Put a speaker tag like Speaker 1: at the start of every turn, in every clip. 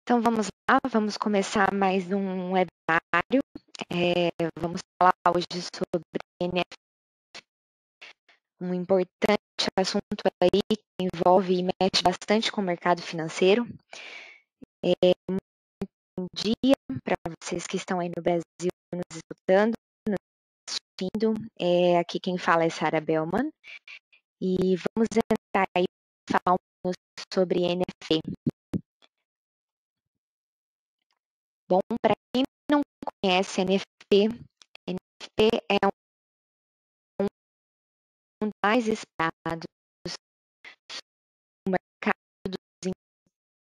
Speaker 1: Então vamos lá, vamos começar mais um webinário. Vamos falar hoje sobre NFT, um importante assunto aí que envolve e mexe bastante com o mercado financeiro. Bom dia para vocês que estão aí no Brasil nos escutando, nos assistindo. Aqui quem fala é Sara Bellman e vamos entrar aí para falar um pouco sobre NFT. Bom, para quem não conhece NFT é um dos mais esperados no mercado do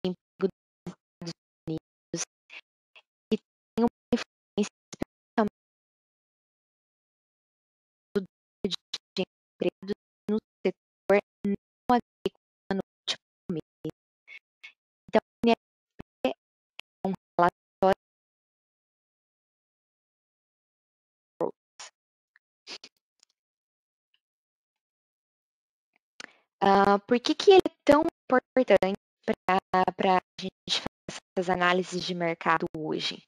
Speaker 1: desemprego dos Estados Unidos e tem uma influência especialmente do desemprego no setor não agrícola no último mês. Então, o NFT é um relatório. Por que ele é tão importante para a gente fazer essas análises de mercado hoje?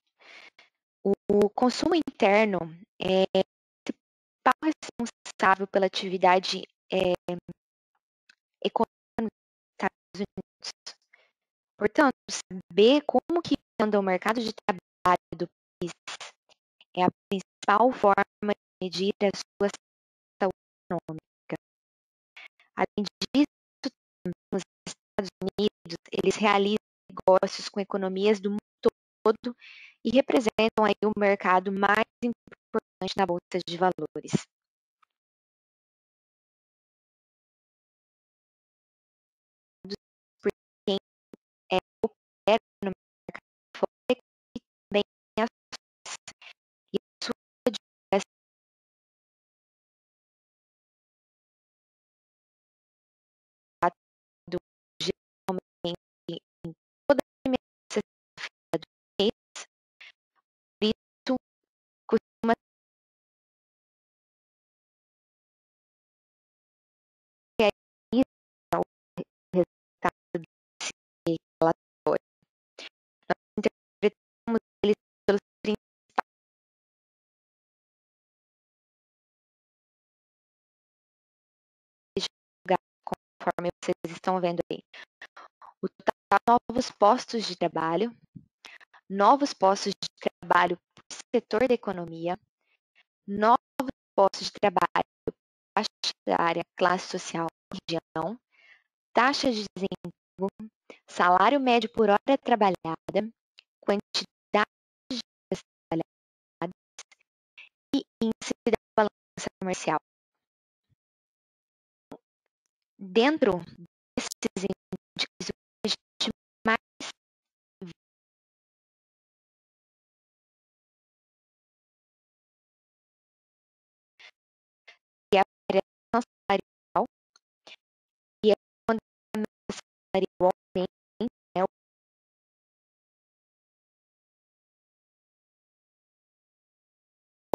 Speaker 1: O consumo interno é o principal responsável pela atividade econômica nos Estados Unidos. Portanto, saber como que anda o mercado de trabalho do país é a principal forma de medir a sua saúde econômica. Além disso, nos Estados Unidos, eles realizam negócios com economias do mundo todo e representam aí o mercado mais importante na bolsa de valores. Por quem opera no mercado forex e também em ações. E a sua divulgação geralmente em toda a primeira sexta-feira do mês, por isso costuma ter aí o resultado desse relatório. Nós interpretamos eles pelos principais divulgados, conforme vocês estão vendo aí. O total de novos postos de trabalho por setor da economia, novos postos de trabalho por faixa etária, classe social, região, taxa de desemprego, salário médio por hora trabalhada, quantidade de horas trabalhadas e índice da balança comercial. Dentro desses índices, a gente mais vê a variação salarial e quando a média salarial aumenta, né,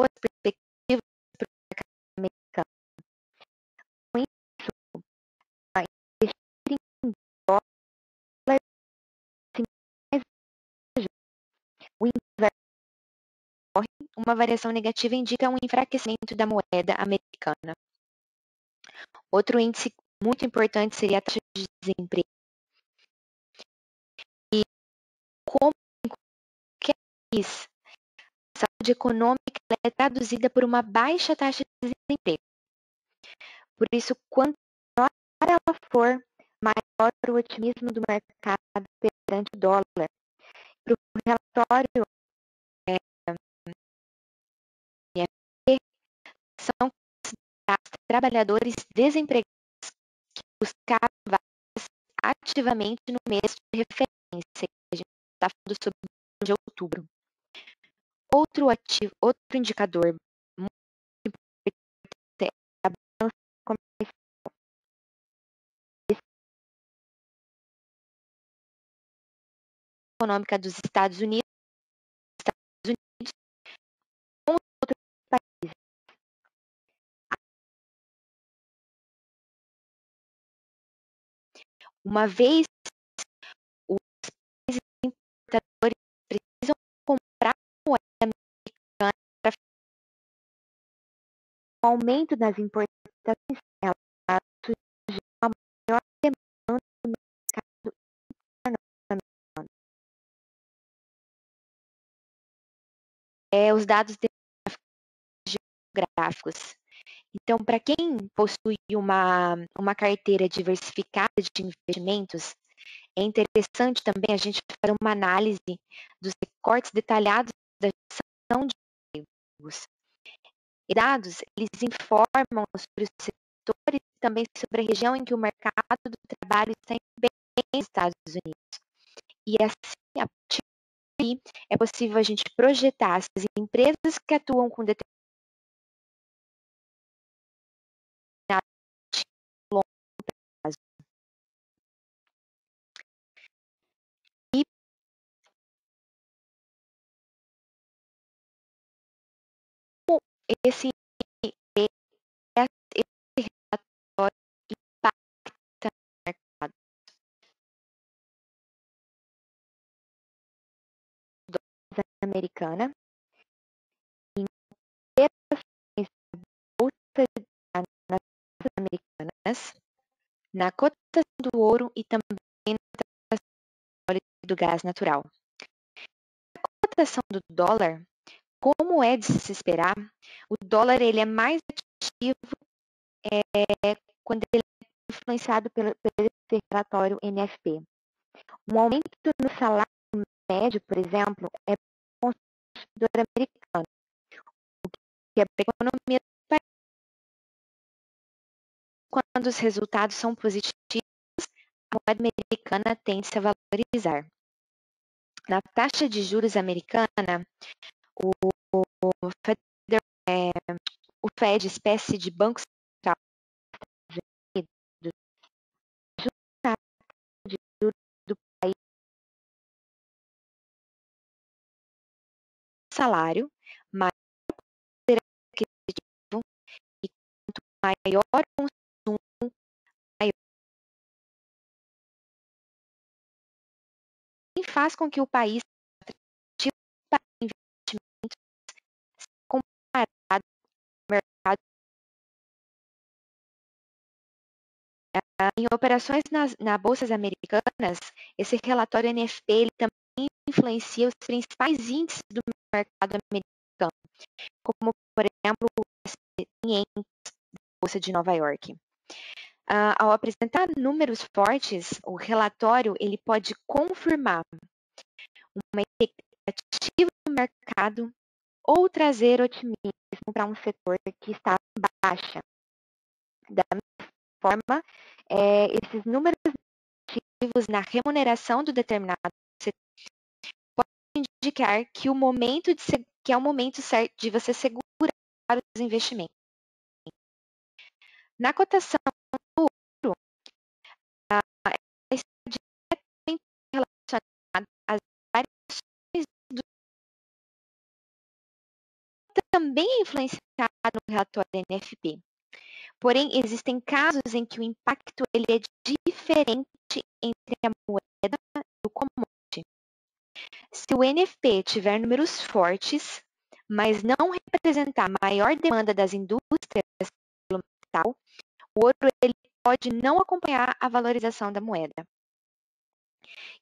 Speaker 1: as perspectivas para o mercado americano. Com isso, investir em dólar assim, mais o inverso ocorre, uma variação negativa indica um enfraquecimento da moeda americana. Outro índice muito importante seria a taxa de desemprego. E como em qualquer país, a saúde econômica é traduzida por uma baixa taxa de desemprego. Por isso, quanto maior ela for, maior o otimismo do mercado perante o dólar. Para o relatório são considerados trabalhadores desempregados que buscavam vagas ativamente no mês de referência. A gente está falando sobre o mês de outubro. Outro indicador muito importante é a balança comercial. A econômica dos Estados Unidos com outros países. Uma vez os países importantes aumento nas importações ela surgiu uma maior demanda no mercado internacional. Os dados geográficos. Então, para quem possui uma carteira diversificada de investimentos, é interessante também a gente fazer uma análise dos recortes detalhados da gestão de ativos. E dados, eles informam sobre os setores e também sobre a região em que o mercado do trabalho está bem nos Estados Unidos. E assim, a partir daí, é possível a gente projetar se as empresas que atuam com determinado longo prazo. E como esse relatório impacta no mercado americana, em operações da bolsa nas bolsas americanas, na cotação do ouro e também na cotação do óleo e do gás natural. A cotação do dólar, como é de se esperar, o dólar ele é mais ativo quando ele é influenciado pelo esse relatório NFP. Um aumento no salário médio, por exemplo, é para o consumidor americano, o que é para a economia do país. Quando os resultados são positivos, a moeda americana tende a se valorizar. Na taxa de juros americana, o Fed, espécie de banco central dos Estados Unidos, ajusta a taxa de juros do país salário, maior poder aquisitivo e quanto maior o consumo, maior. E faz com que o país seja atrativo para investimentos comparado ao mercado. Em operações nas bolsas americanas, esse relatório NFP ele também influencia os principais índices do mercado americano, como, por exemplo, o S&P 500 da Bolsa de Nova York. Ao apresentar números fortes, o relatório ele pode confirmar uma expectativa do mercado ou trazer otimismo para um setor que está em baixa. Da mesma forma, esses números negativos na remuneração do determinado setor podem indicar que é o momento certo de você segurar os investimentos. Na cotação do ouro, ela está diretamente relacionada às variações do também é influenciado no relatório NFP. Porém, existem casos em que o impacto ele é diferente entre a moeda e o commodity. Se o NFP tiver números fortes, mas não representar maior demanda das indústrias pelo metal, o ouro ele pode não acompanhar a valorização da moeda.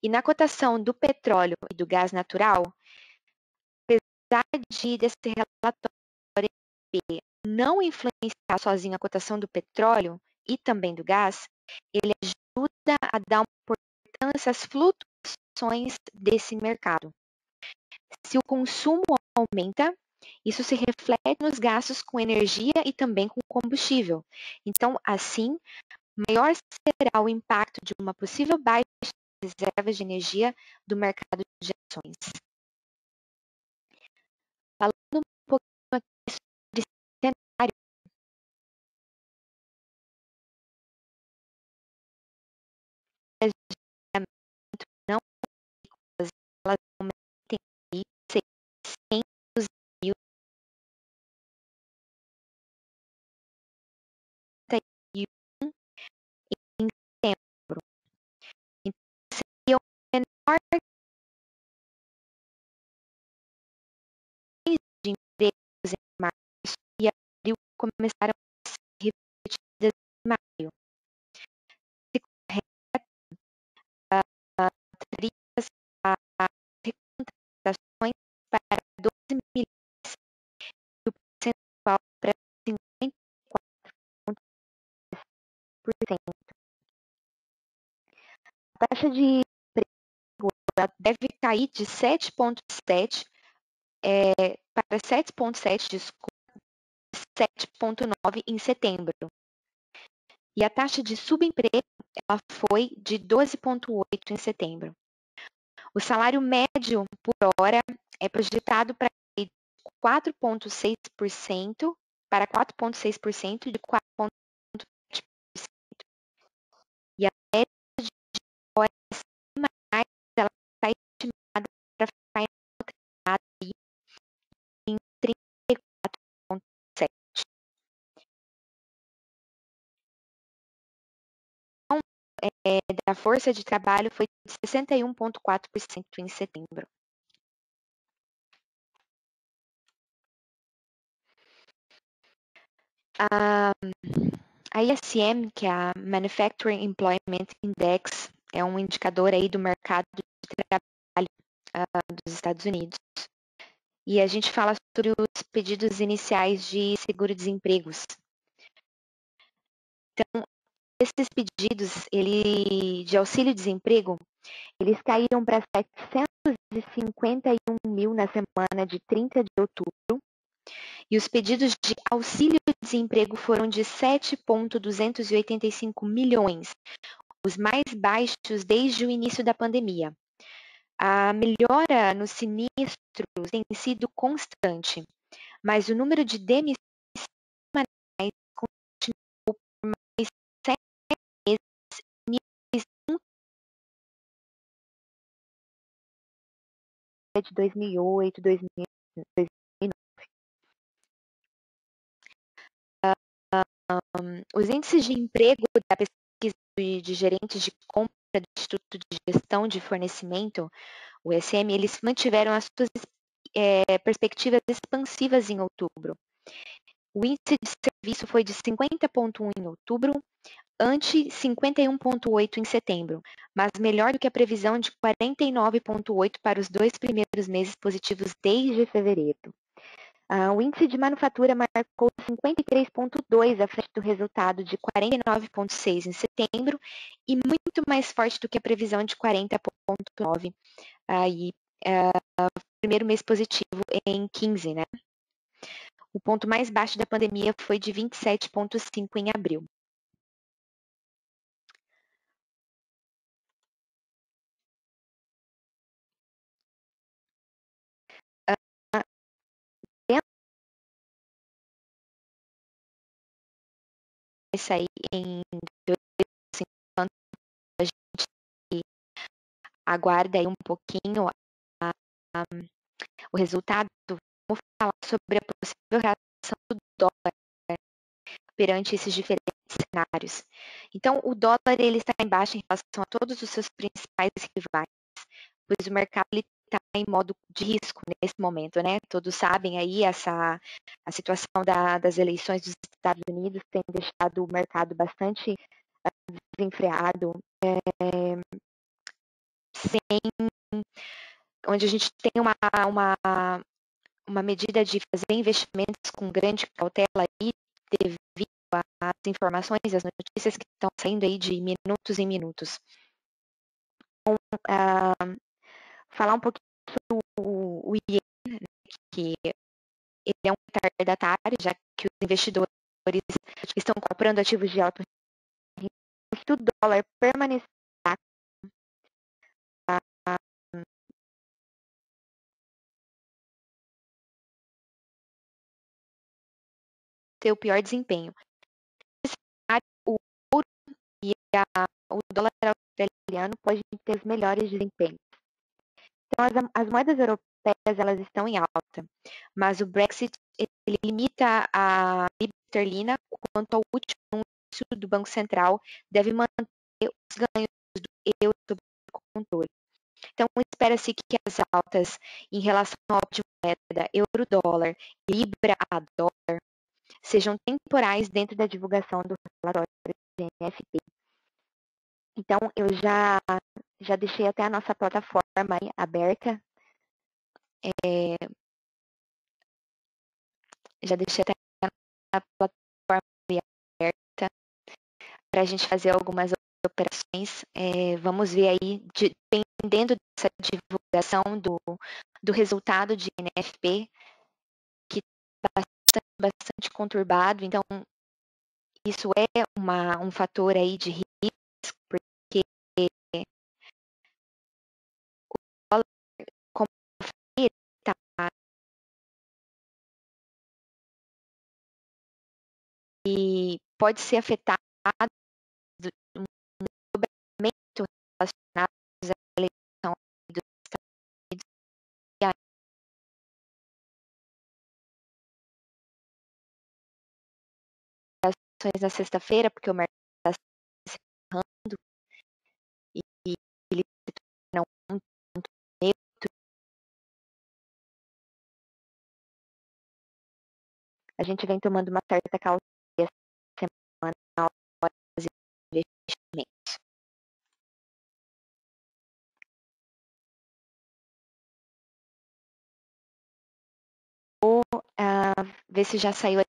Speaker 1: E na cotação do petróleo e do gás natural, apesar desse relatório não influenciar sozinho a cotação do petróleo e também do gás, ele ajuda a dar uma importância às flutuações desse mercado. Se o consumo aumenta, isso se reflete nos gastos com energia e também com combustível. Então, assim, maior será o impacto de uma possível baixa de reservas de energia do mercado de ações. Falando um pouquinho aqui sobre cenário, não elas aumentem aí 600 mil em setembro. Então, seria o menor de empregos em março e abril começaram a ser refletidas em maio. Se correto, traria as recontratações para 12 milhões e o percentual para 54,6%. A taxa de emprego deve cair de 7,7 para 7,7, desculpa, 7,9 em setembro. E a taxa de subemprego ela foi de 12,8 em setembro. O salário médio por hora é projetado para cair de 4,6% para 4,6% de 4,7%. E a média de horas semanais ela está estimada para ficar em 34,7%. Da força de trabalho foi de 61,4% em setembro. A ISM, que é a Manufacturing Employment Index, é um indicador aí do mercado de trabalho dos Estados Unidos. E a gente fala sobre os pedidos iniciais de seguro-desempregos. Então, esses pedidos de auxílio-desemprego, eles caíram para 751 mil na semana de 30 de outubro, e os pedidos de auxílio-desemprego foram de 7,285 milhões, os mais baixos desde o início da pandemia. A melhora nos sinistros tem sido constante, mas o número de demissões semanais continuou por mais 7 meses em níveis de 2008, 2009. Os índices de emprego da pesquisa de gerentes de compra do Instituto de Gestão de Fornecimento, o ISM, eles mantiveram as suas perspectivas expansivas em outubro. O índice de serviço foi de 50,1 em outubro, ante 51,8 em setembro, mas melhor do que a previsão de 49,8 para os 2 primeiros meses positivos desde fevereiro. O índice de manufatura marcou 53,2 à frente do resultado de 49,6 em setembro e muito mais forte do que a previsão de 40,9 primeiro mês positivo em 15, né? O ponto mais baixo da pandemia foi de 27,5 em abril. Vai sair em 2050, a gente aguarda aí um pouquinho o resultado. Vamos falar sobre a possível reação do dólar perante esses diferentes cenários. Então, o dólar ele está em baixa em relação a todos os seus principais rivais, pois o mercado está em modo de risco nesse momento, né? Todos sabem aí a situação das eleições dos Estados Unidos tem deixado o mercado bastante desenfreado, onde a gente tem uma medida de fazer investimentos com grande cautela aí, devido às informações, às notícias que estão saindo aí de minutos em minutos. Então, falar um pouquinho sobre o IEM, né, que ele é um retardatário, já que os investidores estão comprando ativos de alto risco, se o dólar permanecer ter o pior desempenho. O ouro e o dólar australiano podem ter os melhores desempenhos. Então, as moedas europeias elas estão em alta, mas o Brexit ele limita a libra esterlina quanto ao último anúncio do Banco Central deve manter os ganhos do euro sob controle. Então, espera-se que as altas em relação ao de moeda euro-dólar, libra a dólar, sejam temporais dentro da divulgação do relatório do GNFP. Então, eu já deixei até a nossa plataforma aí aberta, já deixei até a plataforma aí aberta para a gente fazer algumas operações. Vamos ver aí, dependendo dessa divulgação do resultado de NFP, que está bastante conturbado, então isso é um fator aí de risco, porque o dólar, como eu falei, está e pode ser afetado um desdobramento relacionado à eleição dos Estados Unidos e as ações na sexta-feira, porque o mercado está se encerrando e ele se torna um ponto neutro. A gente vem tomando uma certa cautela essa semana na hora de fazer investimentos. Ou ver se já saiu.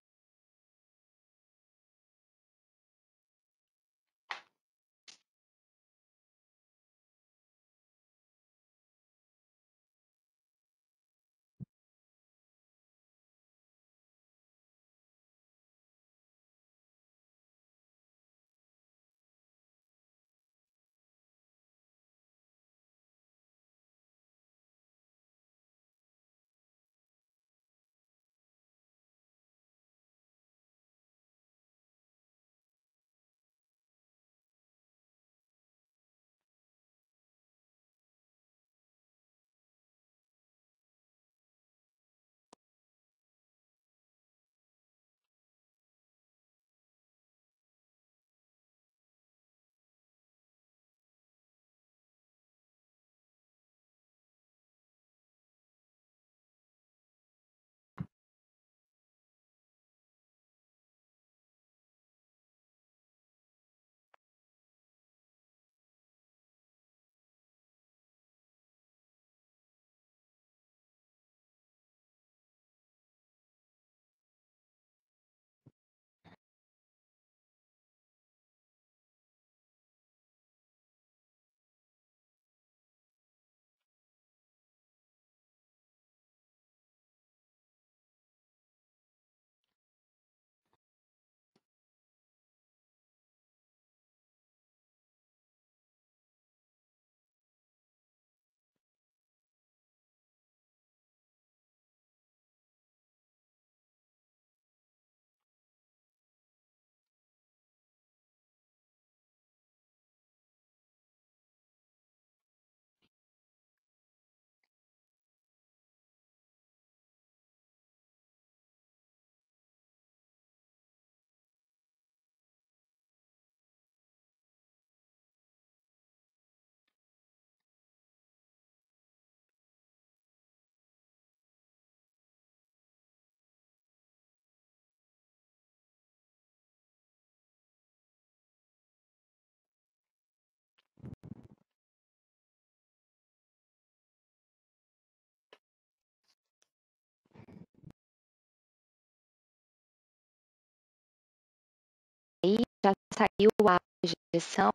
Speaker 1: Aí já saiu a projeção,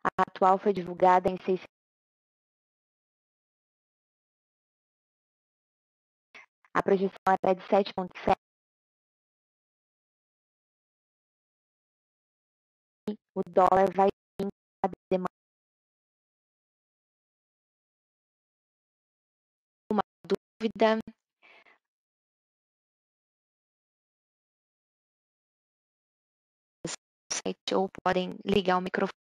Speaker 1: a atual foi divulgada em 6. A projeção era de 7,7. O dólar vai vir a demanda. Uma dúvida? Site ou podem ligar o microfone.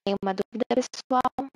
Speaker 1: Tem uma dúvida, pessoal?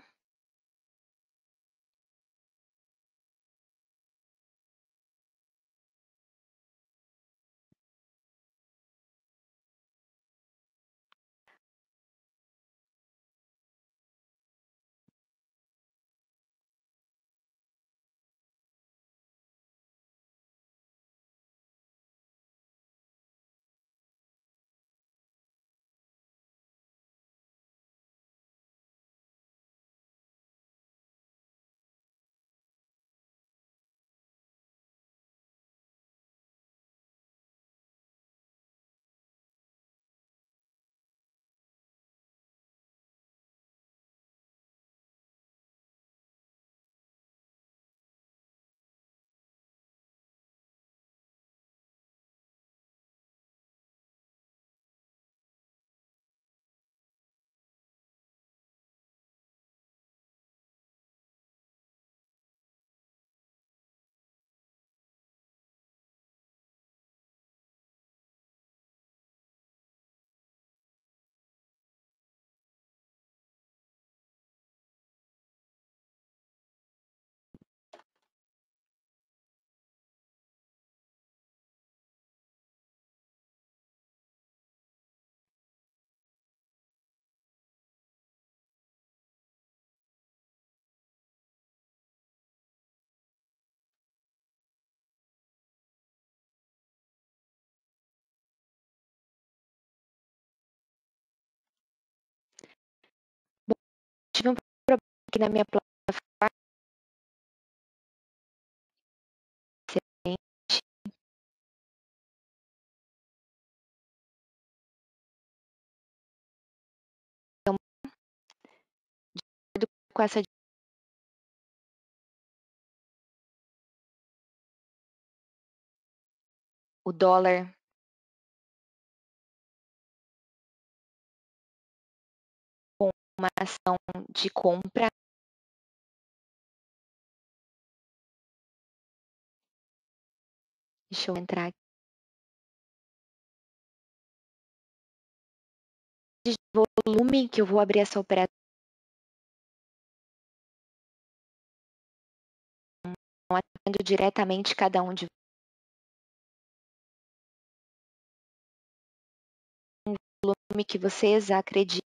Speaker 1: Tive um problema aqui na minha plataforma. Então, de acordo com essa o dólar com uma ação de compra. Deixa eu entrar aqui. De volume que eu vou abrir essa operação, atendendo diretamente cada um de um volume que vocês acreditam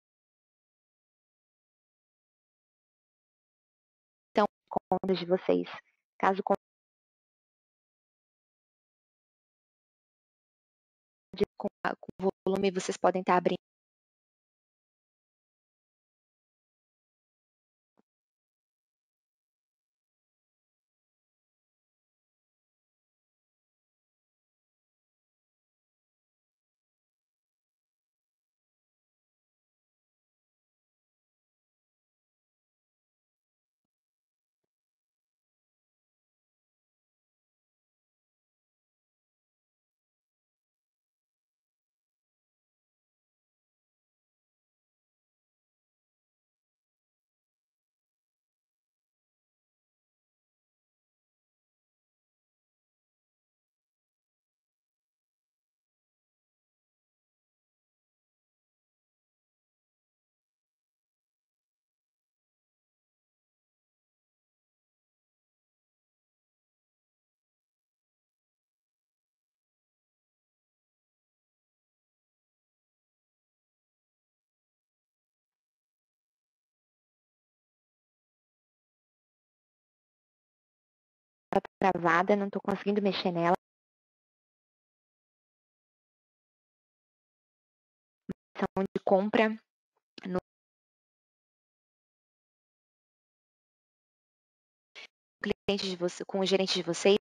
Speaker 1: com contas de vocês. Caso com o volume, vocês podem estar abrindo travada, não estou conseguindo mexer nela. Ação de compra no cliente de você, com o gerente de vocês.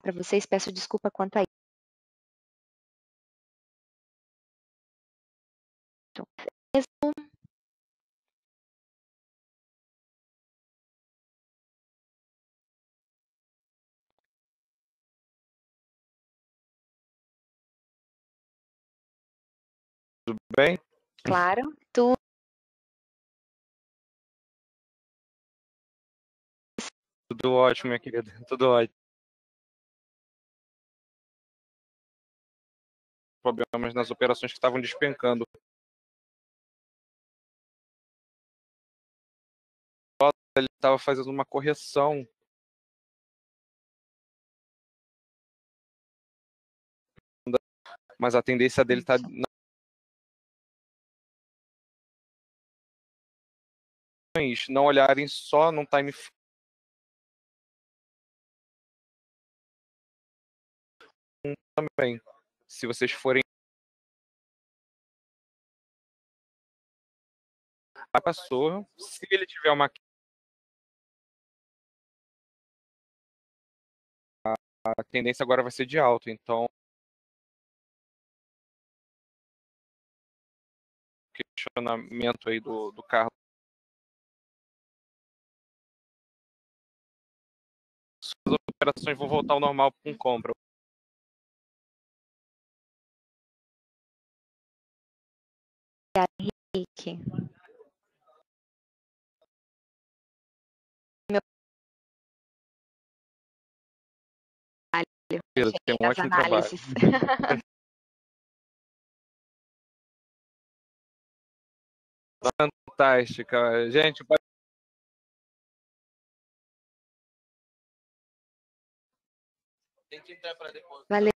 Speaker 1: Para vocês, peço desculpa quanto a isso. Mesmo
Speaker 2: Tudo bem?
Speaker 1: claro, tudo
Speaker 2: Tudo ótimo, minha querida. Tudo ótimo. problemas nas operações que estavam despencando. Ele estava fazendo uma correção. Mas a tendência dele está não olharem só num time também. Se vocês forem passou, se ele tiver uma a tendência agora vai ser de alta, então questionamento aí do Carlos. As operações vão voltar ao normal com compra.
Speaker 1: Henrique.
Speaker 2: Tem um ótimo trabalho. Fantástica. Gente, tem que entrar para depois.
Speaker 1: Valeu.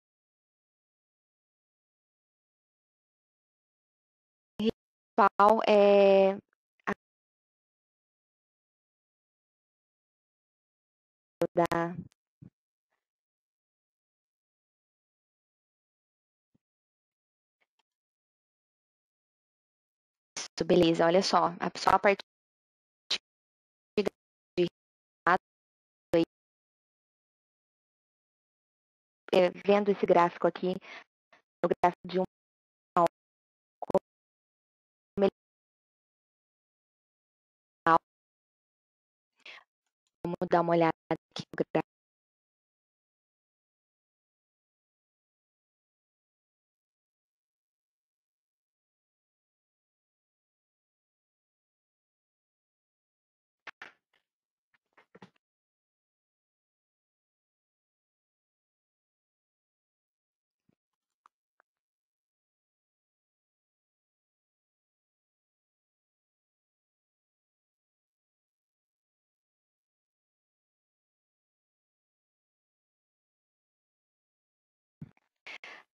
Speaker 1: Pessoal, da beleza, olha só a partir de vendo esse gráfico aqui, o gráfico de vamos dar uma olhada aqui no gráfico.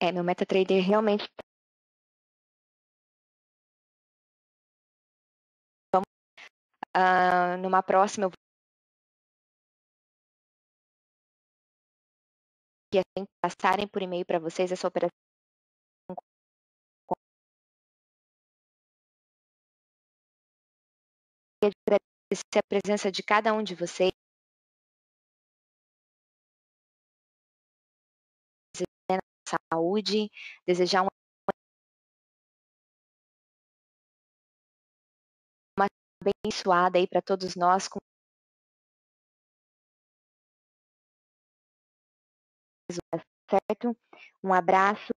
Speaker 1: Meu MetaTrader realmente numa próxima eu que assim passarem por e-mail para vocês essa operação e agradecer a presença de cada um de vocês, saúde, desejar uma abençoada aí para todos nós, com certo? Um abraço.